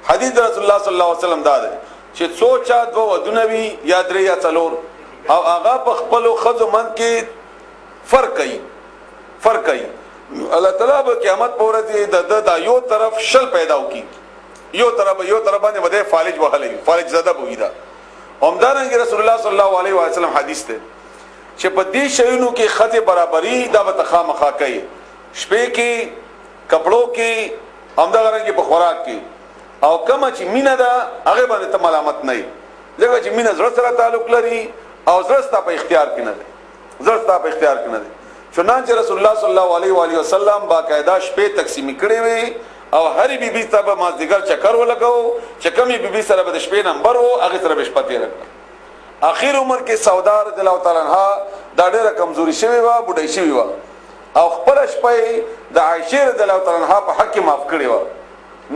حدیث رسول الله صلی الله علیه وسلم دا ده چې سوچا دو ودنوي یا درې یا څلور او هغه په خپل خزو من کې فرق کوي الله تعالی به قیامت پر ورځ د یو طرف شل پیدا وکي یو طرف باندې وده فالج وهلې فالج زده بوي دا همدارنګ رسول الله صلی الله علیه وسلم حدیث ته چې په دې شیونو کې خزه برابرۍ دا به تخامخا کوي شپې کې کپړو کې همدارنګ په خوراک کې او کما چې مینا دا هغه باندې ته ملامت نه ځکه چې مینا زړه سره تعلق لري او زړه ست په اختیار کې نه ده زړه ست په اختیار کې نه ده چنانچه رسول الله صلی الله علیه و آله وسلم باقاعده شپې تقسیم کړي وي او هر بیبي ته به مازدیګر چکر ولګاو چې کومي بیبي سره به د شپې نمبر وو هغه سره به شپه تیر کړ اخیر عمر کې سودا رضی الله تعالی عنها دا ډېره کمزوري شوی و بډای شوی و او خپل شپه د عائشه رضی الله تعالی عنها په حق معاف کړی و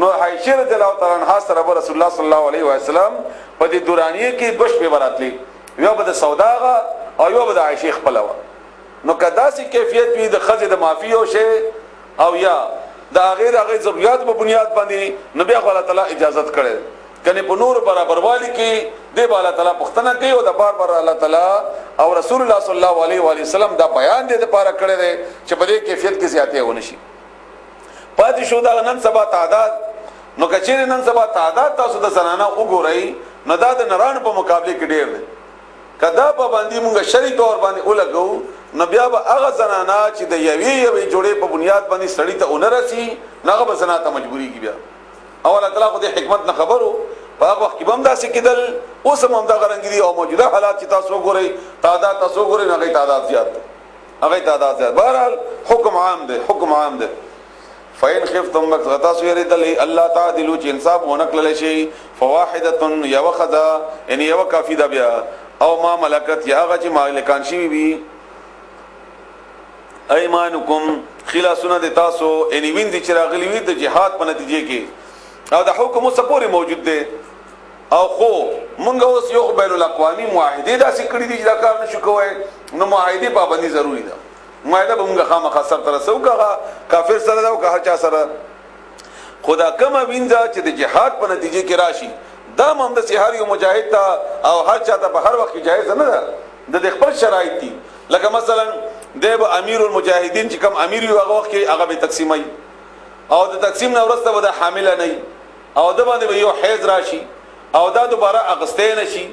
نو عائشه رضی الله تعالی عنها سره رسول الله صلی الله علیه و سلم په دې دورانیه کې دوه شپې براتلی یو به د سودا او یو به د عائشه خپل و نو کدا سي کیفیت وي د خزه د معافي او شی او یا دا غیر هغه ضرورت په بنیاد باندې نبی الله تعالی اجازه کړي کنه په نور برابر والی کې دی الله تعالی پختنه کوي او د بار الله تعالی او رسول الله صلی الله علیه و سلم دا بیان دې لپاره کړی دی چې په دې کیفیت کې زیاتې ونه شي پاتې شو دا نن سبا تعداد نو کچېر نن سبا تعداد تاسو د زنانه وګورئ نو دا د نران په مقابله کې ډېر دی کدا په باندې مونږ شری تور باندې ولګو نو بیا به هغه زنانا چې د یوې جوړې په بنیاد باندې سړی ته اونرسي هغه به زنا ته مجبوری کی بیا او الله تعالی خو دې حکمت نه خبرو په هغه وخت کې هم داسې کېدل اوس هم دا غرنګي او موجوده حالات چې تاسو ګورئ تعداد تاسو ګورئ هغه تعداد زیات بهرحال حکم عام ده فین خفتم بغتاسو یریدلی الله تعالی چې انصاف ونکړل شي فواحده یوخذا یعنی یو کافی ده بیا او ما ملکت یا هغه چې مالکان شي وي ايمانکم خلاصونه د تاسو اني وین دي چې راغلي وي د جهاد په نتیجه کې او د حکم سپوري موجود دي او خو مونږ اوس یو بین الاقوامي معاهده دا سکړي دي چې دا کار نشو کوی نو معاهده پابندي ضروری ده معاهده به مونږه خامخا سر تر سو کافر سره دا او هر چا سره خدا کما وینځه چې د جهاد په نتیجه کې راشي دا هم د سحر یو مجاهد ته او هر چا ته په هر وخت جایز نه ده د خپل شرایط دي لکه مثلا دیب امیر المجاهدین چې کوم امیر یو هغه وخت کې هغه به تقسیمای او د تقسیم نه ورسته به د حامله نه او د باندې یو حیض راشي او دا دوباره اغستې نشي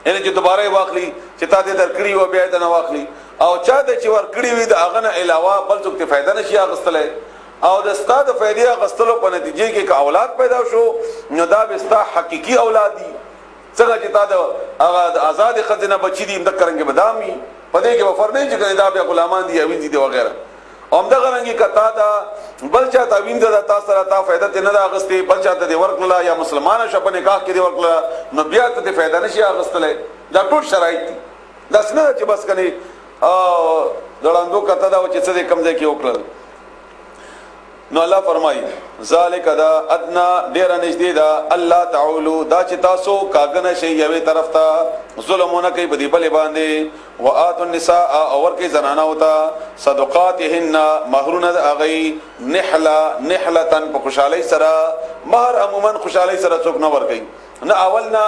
یعنی چې دوباره واخلي چې تا دې درکړي او بیا دې نه واخلي او چا دې چې ورکړي وي د هغه نه علاوه بل څه ته فائدہ نشي اغستلای او د استاد فائدې اغستلو په نتیجه کې اولاد پیدا شو نو دا به ستا حقيقي اولاد دي څنګه چې تا د هغه آزاد خزینه بچی دي د کرنګ بدامي پدې کې وفر نه چې دا به غلامان دي او دي وغیرہ اومده غرنګي کتا دا بل چا تا وینځه دا تاسو سره تا فائدہ ته نه اغستې بل چا ته ورکړه یا مسلمانانو شپه نکاح کې دی ورکړه نو بیا ته فائدہ نشي اغستلې دا ټول شرایط دي دا څنګه چې بس کني دړاندو کتا دا چې څه کم ځای کې وکړل نو الله فرمایي ذالک دا ادنا ډیر نږدې دا الله تعالی دا چې تاسو کاغنه شي یوې طرف ته ظلمونه کوي بدی بل باندې واتو النساء اور کې زنانه ہوتا صدقاتهن مہرون اغي نحلتن په خوشالۍ سره مہر عموما خوشالۍ سره څوک نه ور کوي نه اولنا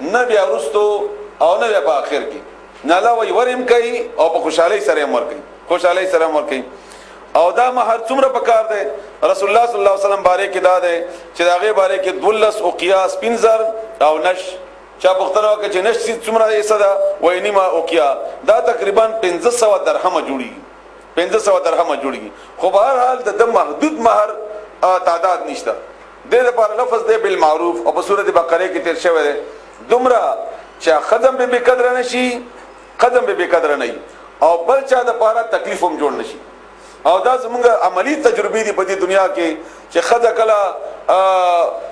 نه بیا ورستو او نه په اخر کې نه لا وي ورم کوي او په خوشالۍ سره مر کوي خوشالۍ سره مر کوي او دا مہر څومره پکار دی رسول الله صلی الله علیه وسلم باره کې دا دی چې داغه باره کې دولس او قیاس پنځر او نش چا پختنه کې چې نش څومره یې صدا وای نیمه او قیا دا تقریبا 1500 درهم جوړي 1500 درهم جوړي خو بهر حال د محدود مہر تعداد نشته د لپاره لفظ دی بالمعروف او په سورۃ بقره کې تیر شوی دی دومره چې خدم به قدر نشي قدم به قدر نه او بل چا د لپاره تکلیف هم جوړ نشي او دا زمونږ عملی تجربه دي په دې دنیا کې چې خدای کلا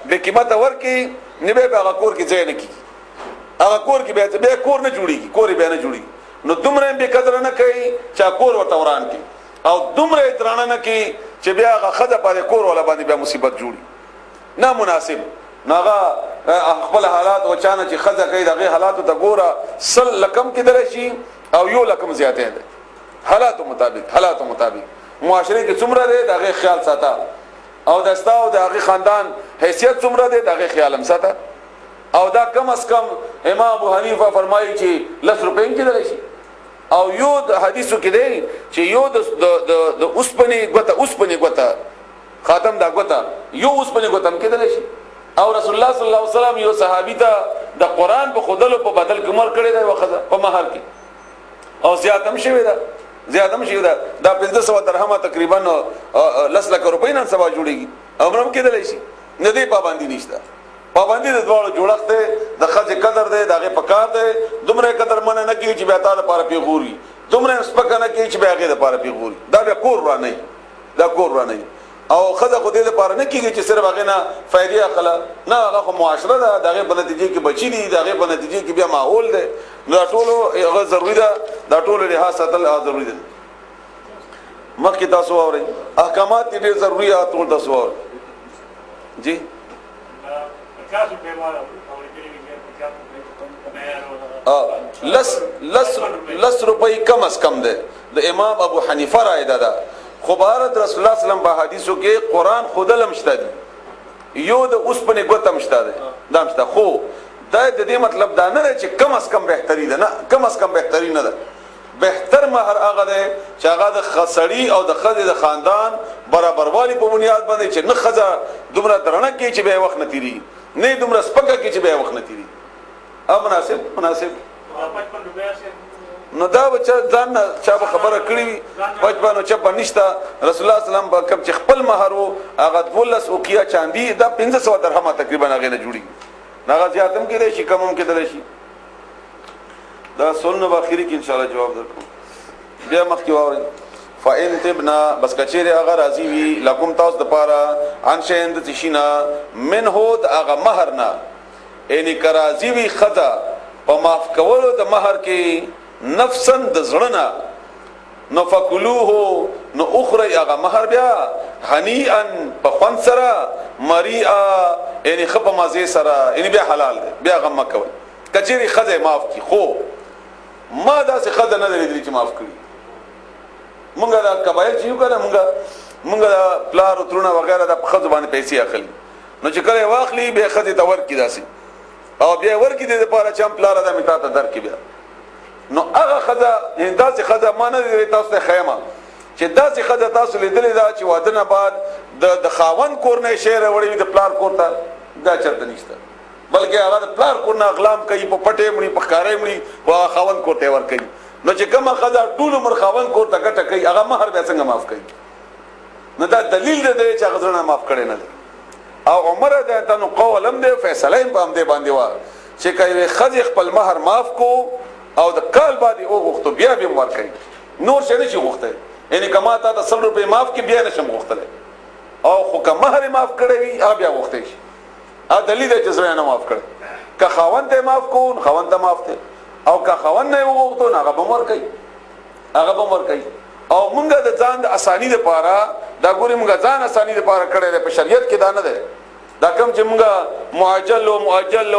به قیمت ورکی نیبه به کور کې ځای نه کی هغه کور کې به کور نه جوړیږي کور به نه جوړیږي نو دومره به قدر نه کوي چې کور ورته وران کی او دومره درانه نه کی چې بیا هغه خدای په کور ولا باندې به مصیبت جوړي نه مناسب ناغه خپل حالات او چانه چې خدای کوي دغه حالات ته ګوره سل لکم کې درشي او یو لکم زیاته ده حالات مطابق معاشره کې څومره ده دغه خیال ساته او دستا او دغه خاندان حیثیت څومره دی دغه خیال هم ساته او دا کم از کم امام ابو حنیفه فرمایي چې 10 روپۍ کېدلی شي او یو د حدیثو کې دی چې یو د اوسپنې ګوته خاتم دا ګوته یو اوسپنې ګوته هم کېدلی شي او رسول الله صلی الله علیه وسلم یو صحابي ته د قران په خودلو په بدل کې مر کړی دی وخت په مہر کې او زیاتم شوی دا دا 1500 درهم تقریبا 10 لک روپۍ نن سبا جوړیږي عمرم کېدلی شي نه دی پابندي نشته پابندي د دوړو جوړښت د خځه قدر دی دغه پکار دی دومره قدر منه نه کیږي چې به تعالی لپاره پیغوري دومره سپک نه کیږي چې به هغه لپاره پیغوري دا به کور را نه دا کور را نه او خځه خو دې لپاره نه کیږي چې صرف هغه نه فائدې اخلا نه هغه معاشره ده دغه په نتیجه کې بچی دي دغه په نتیجه کې بیا ماحول ده دا ټولو هغه ضروری ده دا ټولو لحاظ ساتل ضروری ده مخکې تاسو اورئ احکامات دې ضروری ټول تاسو اورئ جی لس روپۍ کم از کم ده د امام ابو حنیفه رائے ده خو بارت رسول الله صلی الله علیه وسلم په حدیثو کې قران خودل مشته دي یو د اوسپنې ګوته مشته ده دا مشته خو دا د دې مطلب دا نه چې کم از کم بهتري ده نه کم از کم بهتري نه ده بهتر مہر هغه ده چې هغه د خسړی او د خځې د خاندان برابروالی په بنیاد باندې چې نه خځه دومره درنه کې چې به وخت نه تیری نه دومره سپکه کې چې به وخت نه تیری مناسب 55 روپیا نو دا بچا ځان چا به خبره کړی وي 55 چا پنيشتا رسول الله سلام په کم چې خپل مہر او هغه 12 اوقیا چاندي دا 1500 درهم تقریبا هغه نه جوړي هغه زیاتم کېدای شي کمم کېدای شي دا سنن باخري کې ان شاء الله جواب درکو بیا مخکې واوري فإن تبنا بس کچېره هغه راضي وي لکم تاسو د پاره ان شیند تشینا من هود هغه مہر نه یعنی کرازي وي خدا په معاف کولو د مہر کې نفسن د زړه نو فکلوه نو اخرى هغه مہر بیا هنيئا په خوان سره مريئا یعنی خپ مزه سره یعنی بیا حلال دی بیا غم کوي کچېره خدا معاف کی خو ما دا څه خدا نه لري چې معاف کړی مونږه دا کبایر چې یو کنه مونږه پلار او ترونه وغیرہ د خځو باندې پیسې اخلي نو چې کله واخلي به خځه تور کی داسي او بیا ورکی د لپاره چې پلار د میتا ته در کی بیا نو هغه خځه انداز خځه مانه دی تاسو ته خیمه چې داسې خځه تاسو لیدلې دا چې واده نه بعد د خاوند کور نه شعر وړي د پلار کور ته دا چرته نشته بلکې هغه د پلار کور نه اغلام کوي په پټې مړي په کارې مړي وا خاوند کور ته ور کوي نو چې کومه خځه ټول عمر خاوند کور ته ګټه کوي هغه مہر به څنګه معاف کوي نو دا دلیل دی چې هغه ځنه معاف کړي نه او عمر دا ته قولم دی فیصله هم باندې وا چې کوي خځه خپل مہر معاف کو او د کال باندې او غوښتو بیا به ور کوي نور څه نه شي غوښته یعنی کما ته 100 روپے معاف کی بیا نشم غوښتل او خو که مہر معاف کړي وي بیا غوښته شي ا دلیل چې زړه نه معاف کړي که خاوند ته معاف کو خاوند ته معاف ته او که خاوند نه وغوښتو هغه به مور کوي او مونږه د ځان د اسانی لپاره دا ګوري مونږه ځان اسانی لپاره کړي په شریعت کې دا نه ده دا کوم چې مونږه معجل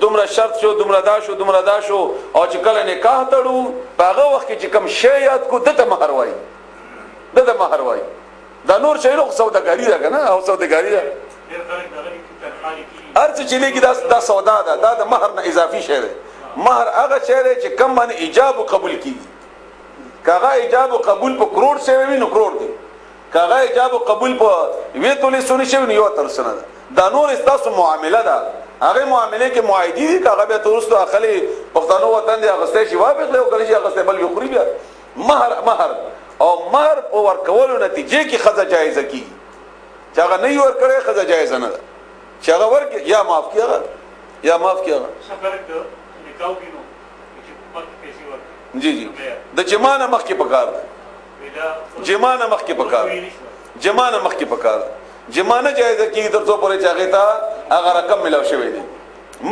دومره شرط شو دومره دا شو او چې کله نکاح تړو هغه وخت کې چې کوم شی یاد کو دته مہر وای دا نور شی له سوداګری ده کنه او سوداګری ده ارڅ چې لګي دا سودا ده دا د مہر نه اضافي شی ده مہر هغه شی ده چې کم باندې ایجاب او قبول کیږي کاغه ایجاب او قبول په کروڑ شی وي نو کروڑ دي کاغه ایجاب او قبول په وی تولې سونی شي نو یو تر سنه ده دا نور استاسو معامله ده هغه معاملې کې معاهدی دي کاغه به ترستو اخلي پښتنو وطن دی هغه شی واپس له کلی شي هغه بل یو خوري بیا مہر او مہر او ورکولو نتیجې کې خزه جایزه کی چې هغه نه ور کړي خزه جایزه نه ده چې هغه ورک یا معاف کیږي سفر ته نکاو کینو چې په پیسې ورک جی د جمانه مخ کې پکار ده جمانه مخ کې پکار جمانه جایزه کی درته پرې چاغه تا هغه رقم ملاو شوی دی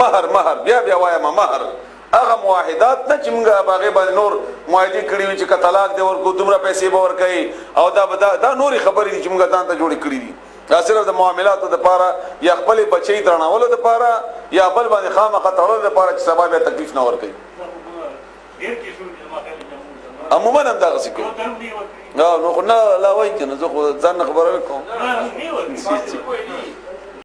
مہر بیا وایا مہر هغه معاهدات نه چې موږ باغې باندې نور معاهدي کړی وي چې طلاق دی ورکو دومره پیسې به ور کوي او دا نوري خبرې دي چې موږ ځان ته جوړې کړې دي دا صرف د معاملاتو د پاره یا خپل بچي درناولو د پاره یا بل باندې خامخا تړلو د پاره چې سبب تکلیف نه ور کوي عموما هم دا غسی کوي نو خو نه لا وایي کنه زه خو ځان خبره کوم